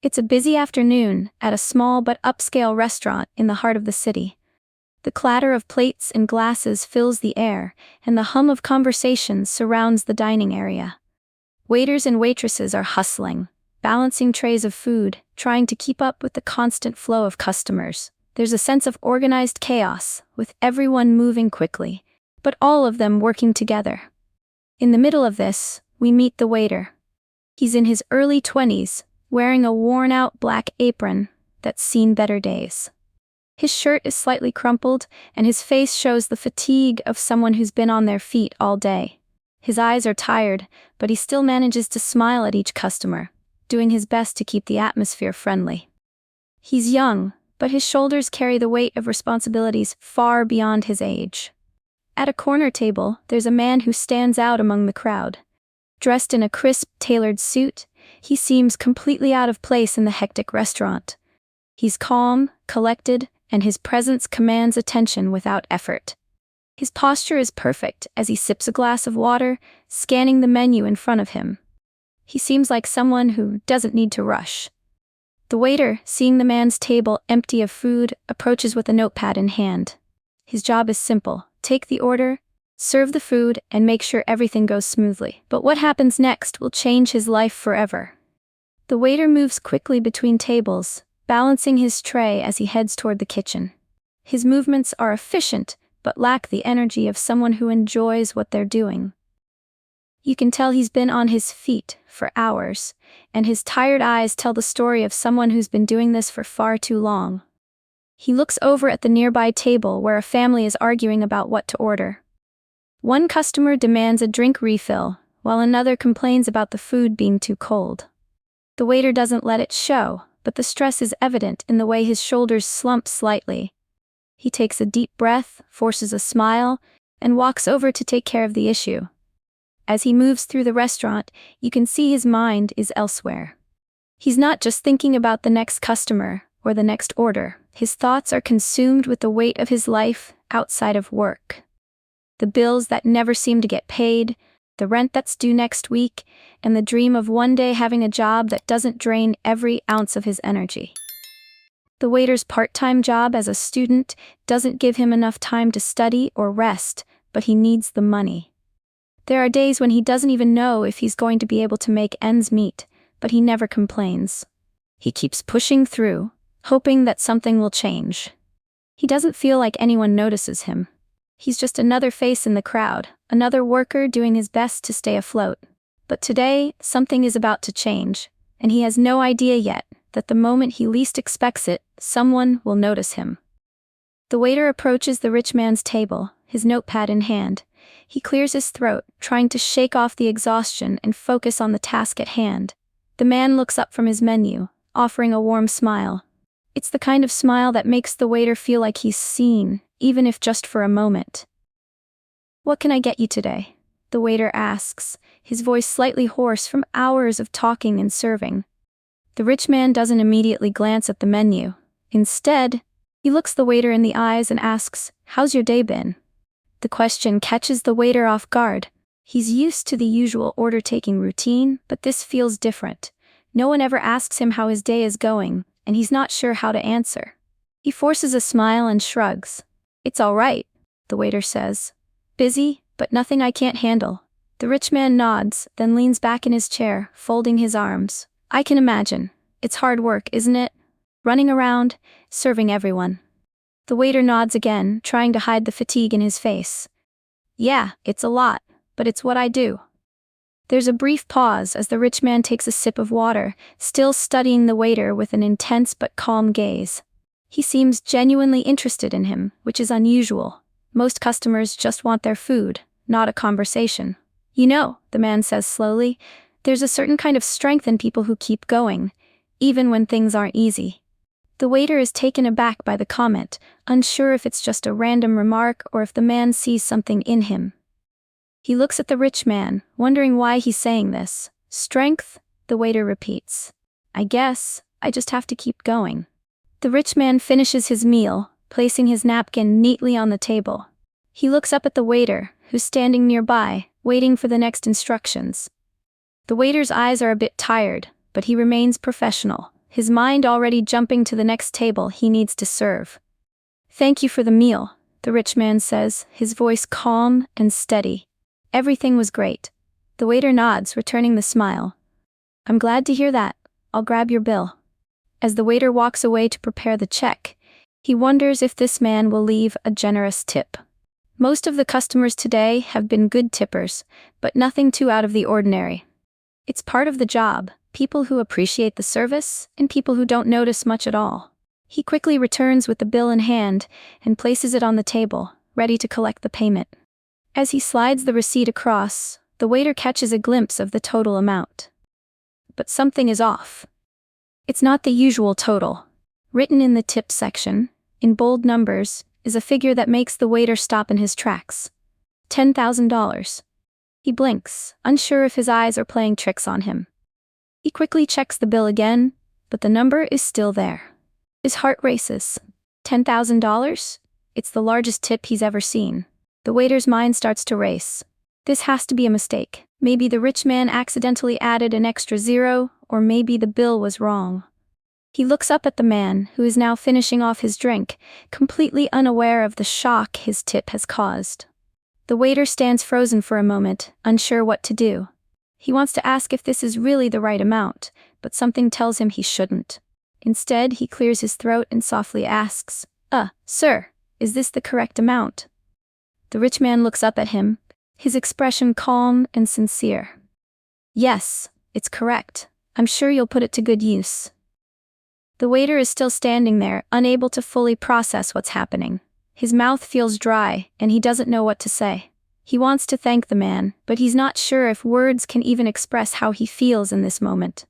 It's a busy afternoon at a small but upscale restaurant in the heart of the city. The clatter of plates and glasses fills the air, and the hum of conversations surrounds the dining area. Waiters and waitresses are hustling, balancing trays of food, trying to keep up with the constant flow of customers. There's a sense of organized chaos, with everyone moving quickly, but all of them working together. In the middle of this, we meet the waiter. He's in his early 20s, wearing a worn-out black apron that's seen better days. His shirt is slightly crumpled, and his face shows the fatigue of someone who's been on their feet all day. His eyes are tired, but he still manages to smile at each customer, doing his best to keep the atmosphere friendly. He's young, but his shoulders carry the weight of responsibilities far beyond his age. At a corner table, there's a man who stands out among the crowd. Dressed in a crisp, tailored suit, he seems completely out of place in the hectic restaurant. He's calm, collected, and his presence commands attention without effort. His posture is perfect as he sips a glass of water, scanning the menu in front of him. He seems like someone who doesn't need to rush. The waiter, seeing the man's table empty of food, approaches with a notepad in hand. His job is simple: take the order, serve the food, and make sure everything goes smoothly. But what happens next will change his life forever. The waiter moves quickly between tables, balancing his tray as he heads toward the kitchen. His movements are efficient, but lack the energy of someone who enjoys what they're doing. You can tell he's been on his feet for hours, and his tired eyes tell the story of someone who's been doing this for far too long. He looks over at the nearby table where a family is arguing about what to order. One customer demands a drink refill, while another complains about the food being too cold. The waiter doesn't let it show, but the stress is evident in the way his shoulders slump slightly. He takes a deep breath, forces a smile, and walks over to take care of the issue. As he moves through the restaurant, you can see his mind is elsewhere. He's not just thinking about the next customer or the next order. His thoughts are consumed with the weight of his life outside of work. The bills that never seem to get paid, the rent that's due next week, and the dream of one day having a job that doesn't drain every ounce of his energy. The waiter's part-time job as a student doesn't give him enough time to study or rest, but he needs the money. There are days when he doesn't even know if he's going to be able to make ends meet, but he never complains. He keeps pushing through, hoping that something will change. He doesn't feel like anyone notices him. He's just another face in the crowd, another worker doing his best to stay afloat. But today, something is about to change, and he has no idea yet that the moment he least expects it, someone will notice him. The waiter approaches the rich man's table, his notepad in hand. He clears his throat, trying to shake off the exhaustion and focus on the task at hand. The man looks up from his menu, offering a warm smile. It's the kind of smile that makes the waiter feel like he's seen, even if just for a moment. "What can I get you today?" the waiter asks, his voice slightly hoarse from hours of talking and serving. The rich man doesn't immediately glance at the menu. Instead, he looks the waiter in the eyes and asks, "How's your day been?" The question catches the waiter off guard. He's used to the usual order-taking routine, but this feels different. No one ever asks him how his day is going, and he's not sure how to answer. He forces a smile and shrugs. "It's all right," the waiter says. "Busy, but nothing I can't handle." The rich man nods, then leans back in his chair, folding his arms. "I can imagine. It's hard work, isn't it? Running around, serving everyone." The waiter nods again, trying to hide the fatigue in his face. "Yeah, it's a lot, but it's what I do." There's a brief pause as the rich man takes a sip of water, still studying the waiter with an intense but calm gaze. He seems genuinely interested in him, which is unusual. Most customers just want their food, not a conversation. "You know," the man says slowly, "there's a certain kind of strength in people who keep going, even when things aren't easy." The waiter is taken aback by the comment, unsure if it's just a random remark or if the man sees something in him. He looks at the rich man, wondering why he's saying this. "Strength?" the waiter repeats. "I guess, I just have to keep going." The rich man finishes his meal, placing his napkin neatly on the table. He looks up at the waiter, who's standing nearby, waiting for the next instructions. The waiter's eyes are a bit tired, but he remains professional, his mind already jumping to the next table he needs to serve. "Thank you for the meal," the rich man says, his voice calm and steady. "Everything was great." The waiter nods, returning the smile. "I'm glad to hear that. I'll grab your bill." As the waiter walks away to prepare the check, he wonders if this man will leave a generous tip. Most of the customers today have been good tippers, but nothing too out of the ordinary. It's part of the job, people who appreciate the service, and people who don't notice much at all. He quickly returns with the bill in hand and places it on the table, ready to collect the payment. As he slides the receipt across, the waiter catches a glimpse of the total amount. But something is off. It's not the usual total. Written in the tip section, in bold numbers, is a figure that makes the waiter stop in his tracks. $10,000. He blinks, unsure if his eyes are playing tricks on him. He quickly checks the bill again, but the number is still there. His heart races. $10,000? It's the largest tip he's ever seen. The waiter's mind starts to race. This has to be a mistake. Maybe the rich man accidentally added an extra zero, or maybe the bill was wrong. He looks up at the man, who is now finishing off his drink, completely unaware of the shock his tip has caused. The waiter stands frozen for a moment, unsure what to do. He wants to ask if this is really the right amount, but something tells him he shouldn't. Instead, he clears his throat and softly asks, "Sir, is this the correct amount?" The rich man looks up at him, his expression calm and sincere. "Yes, it's correct. I'm sure you'll put it to good use." The waiter is still standing there, unable to fully process what's happening. His mouth feels dry, and he doesn't know what to say. He wants to thank the man, but he's not sure if words can even express how he feels in this moment.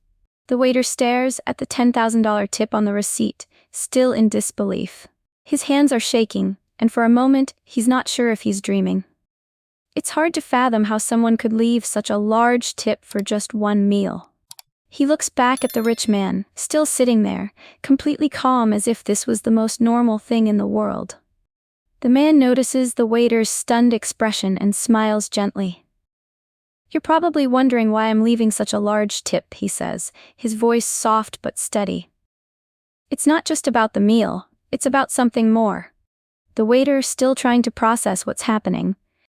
The waiter stares at the $10,000 tip on the receipt, still in disbelief. His hands are shaking, and for a moment, he's not sure if he's dreaming. It's hard to fathom how someone could leave such a large tip for just one meal. He looks back at the rich man, still sitting there, completely calm as if this was the most normal thing in the world. The man notices the waiter's stunned expression and smiles gently. "You're probably wondering why I'm leaving such a large tip," he says, his voice soft but steady. "It's not just about the meal, it's about something more." The waiter, still trying to process what's happening,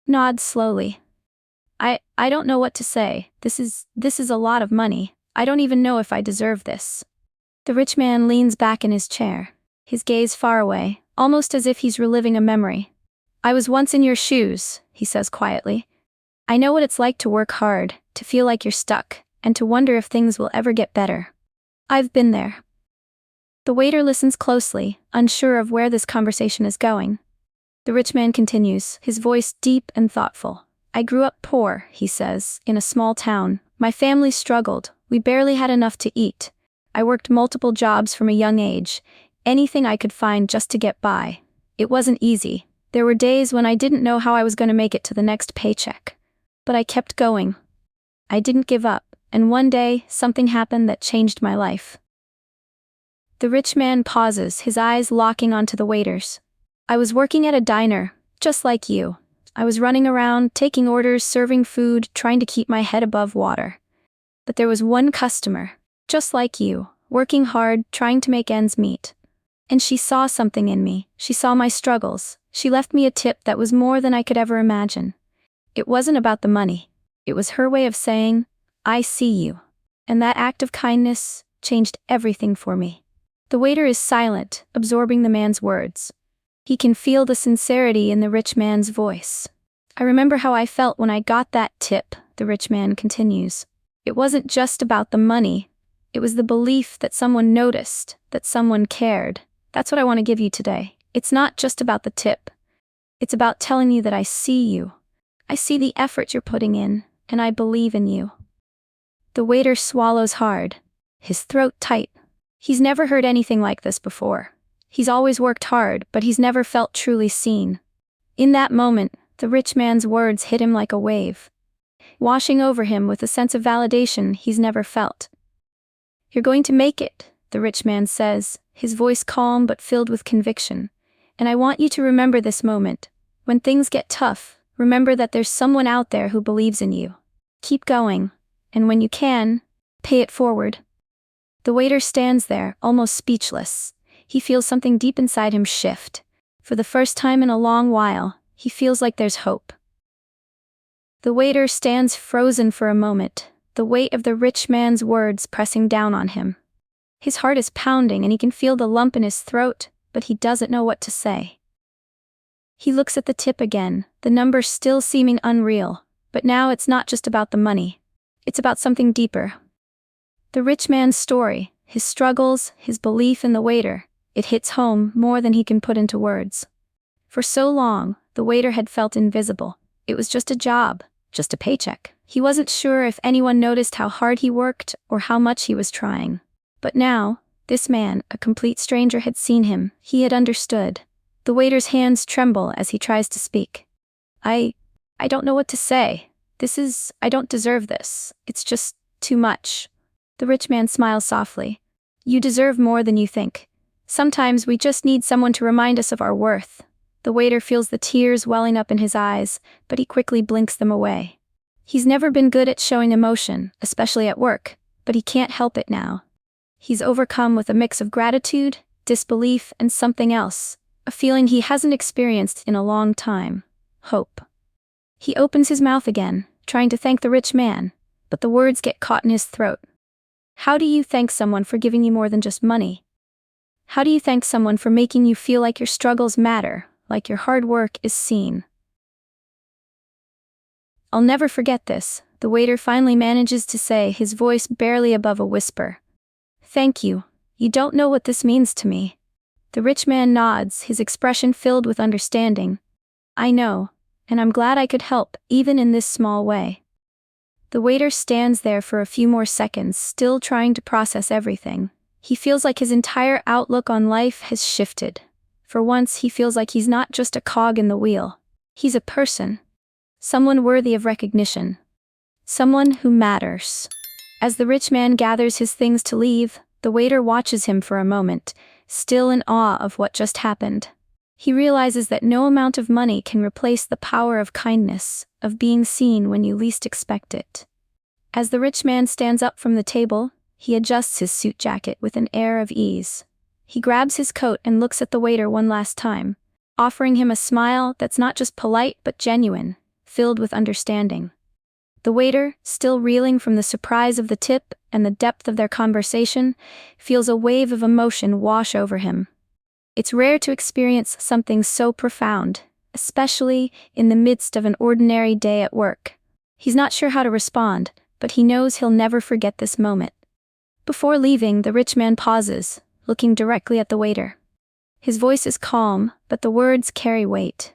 nods slowly. I don't know what to say. This is a lot of money. I don't even know if I deserve this." The rich man leans back in his chair, his gaze far away, almost as if he's reliving a memory. "I was once in your shoes," he says quietly. "I know what it's like to work hard, to feel like you're stuck, and to wonder if things will ever get better. I've been there." The waiter listens closely, unsure of where this conversation is going. The rich man continues, his voice deep and thoughtful. "I grew up poor," he says, "in a small town. My family struggled. We barely had enough to eat. I worked multiple jobs from a young age, anything I could find just to get by. It wasn't easy. There were days when I didn't know how I was going to make it to the next paycheck. But I kept going. I didn't give up, and one day, something happened that changed my life." The rich man pauses, his eyes locking onto the waiter's. "I was working at a diner, just like you. I was running around, taking orders, serving food, trying to keep my head above water. But there was one customer, just like you, working hard, trying to make ends meet. And she saw something in me. She saw my struggles. She left me a tip that was more than I could ever imagine. It wasn't about the money. It was her way of saying, 'I see you.' And that act of kindness changed everything for me." The waiter is silent, absorbing the man's words. He can feel the sincerity in the rich man's voice. "I remember how I felt when I got that tip," the rich man continues. "It wasn't just about the money. It was the belief that someone noticed, that someone cared. That's what I want to give you today. It's not just about the tip. It's about telling you that I see you. I see the effort you're putting in, and I believe in you." The waiter swallows hard, his throat tight. He's never heard anything like this before. He's always worked hard, but he's never felt truly seen. In that moment, the rich man's words hit him like a wave, washing over him with a sense of validation he's never felt. "You're going to make it," the rich man says, his voice calm but filled with conviction. "And I want you to remember this moment. When things get tough, remember that there's someone out there who believes in you. Keep going, and when you can, pay it forward." The waiter stands there, almost speechless. He feels something deep inside him shift. For the first time in a long while, he feels like there's hope. The waiter stands frozen for a moment, the weight of the rich man's words pressing down on him. His heart is pounding and he can feel the lump in his throat, but he doesn't know what to say. He looks at the tip again, the number still seeming unreal, but now it's not just about the money. It's about something deeper. The rich man's story, his struggles, his belief in the waiter, it hits home more than he can put into words. For so long, the waiter had felt invisible. It was just a job, just a paycheck. He wasn't sure if anyone noticed how hard he worked or how much he was trying. But now, this man, a complete stranger, had seen him. He had understood. The waiter's hands tremble as he tries to speak. I don't know what to say. I don't deserve this. It's just too much. The rich man smiles softly. You deserve more than you think. Sometimes we just need someone to remind us of our worth. The waiter feels the tears welling up in his eyes, but he quickly blinks them away. He's never been good at showing emotion, especially at work, but he can't help it now. He's overcome with a mix of gratitude, disbelief, and something else, a feeling he hasn't experienced in a long time: hope. He opens his mouth again, trying to thank the rich man, but the words get caught in his throat. How do you thank someone for giving you more than just money? How do you thank someone for making you feel like your struggles matter, like your hard work is seen? I'll never forget this, the waiter finally manages to say, his voice barely above a whisper. Thank you. You don't know what this means to me. The rich man nods, his expression filled with understanding. I know, and I'm glad I could help, even in this small way. The waiter stands there for a few more seconds, still trying to process everything. He feels like his entire outlook on life has shifted. For once, he feels like he's not just a cog in the wheel. He's a person. Someone worthy of recognition. Someone who matters. As the rich man gathers his things to leave, the waiter watches him for a moment, still in awe of what just happened. He realizes that no amount of money can replace the power of kindness, of being seen when you least expect it. As the rich man stands up from the table, he adjusts his suit jacket with an air of ease. He grabs his coat and looks at the waiter one last time, offering him a smile that's not just polite but genuine, filled with understanding. The waiter, still reeling from the surprise of the tip and the depth of their conversation, feels a wave of emotion wash over him. It's rare to experience something so profound, especially in the midst of an ordinary day at work. He's not sure how to respond, but he knows he'll never forget this moment. Before leaving, the rich man pauses, looking directly at the waiter. His voice is calm, but the words carry weight.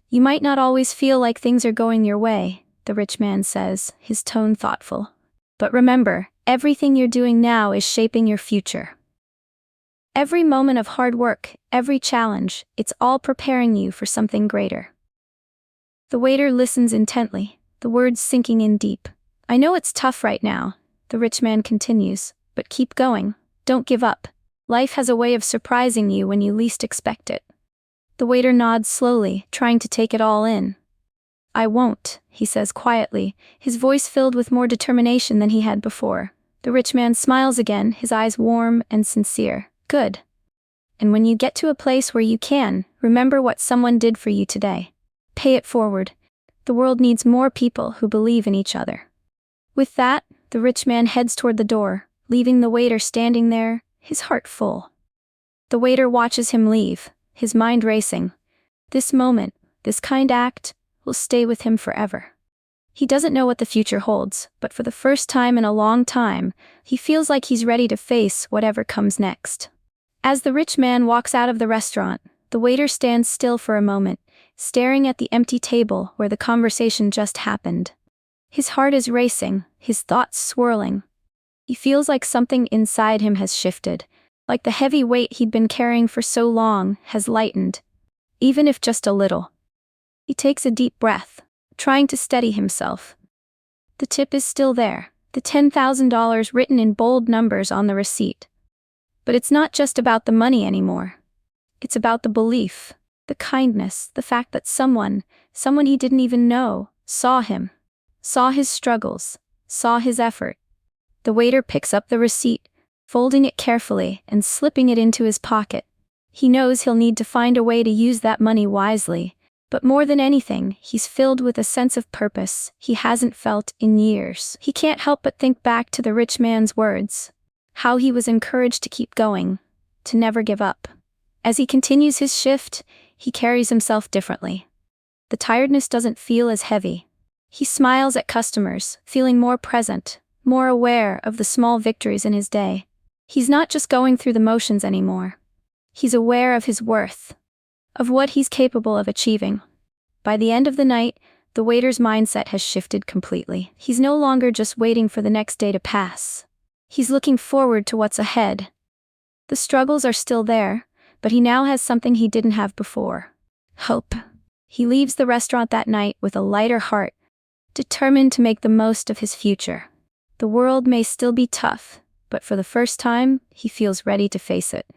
You might not always feel like things are going your way, the rich man says, his tone thoughtful. But remember, everything you're doing now is shaping your future. Every moment of hard work, every challenge, it's all preparing you for something greater. The waiter listens intently, the words sinking in deep. I know it's tough right now, the rich man continues, but keep going. Don't give up. Life has a way of surprising you when you least expect it. The waiter nods slowly, trying to take it all in. I won't, he says quietly, his voice filled with more determination than he had before. The rich man smiles again, his eyes warm and sincere. Good. And when you get to a place where you can, remember what someone did for you today. Pay it forward. The world needs more people who believe in each other. With that, the rich man heads toward the door, leaving the waiter standing there, his heart full. The waiter watches him leave, his mind racing. This moment, this kind act, will stay with him forever. He doesn't know what the future holds, but for the first time in a long time, he feels like he's ready to face whatever comes next. As the rich man walks out of the restaurant, the waiter stands still for a moment, staring at the empty table where the conversation just happened. His heart is racing, his thoughts swirling. He feels like something inside him has shifted, like the heavy weight he'd been carrying for so long has lightened, even if just a little. He takes a deep breath, trying to steady himself. The tip is still there, the $10,000 written in bold numbers on the receipt. But it's not just about the money anymore. It's about the belief, the kindness, the fact that someone he didn't even know, saw him, saw his struggles, saw his effort. The waiter picks up the receipt, folding it carefully and slipping it into his pocket. He knows he'll need to find a way to use that money wisely, but more than anything, he's filled with a sense of purpose he hasn't felt in years. He can't help but think back to the rich man's words, how he was encouraged to keep going, to never give up. As he continues his shift, he carries himself differently. The tiredness doesn't feel as heavy. He smiles at customers, feeling more present, more aware of the small victories in his day. He's not just going through the motions anymore. He's aware of his worth, of what he's capable of achieving. By the end of the night, the waiter's mindset has shifted completely. He's no longer just waiting for the next day to pass. He's looking forward to what's ahead. The struggles are still there, but he now has something he didn't have before: hope. He leaves the restaurant that night with a lighter heart, determined to make the most of his future. The world may still be tough, but for the first time, he feels ready to face it.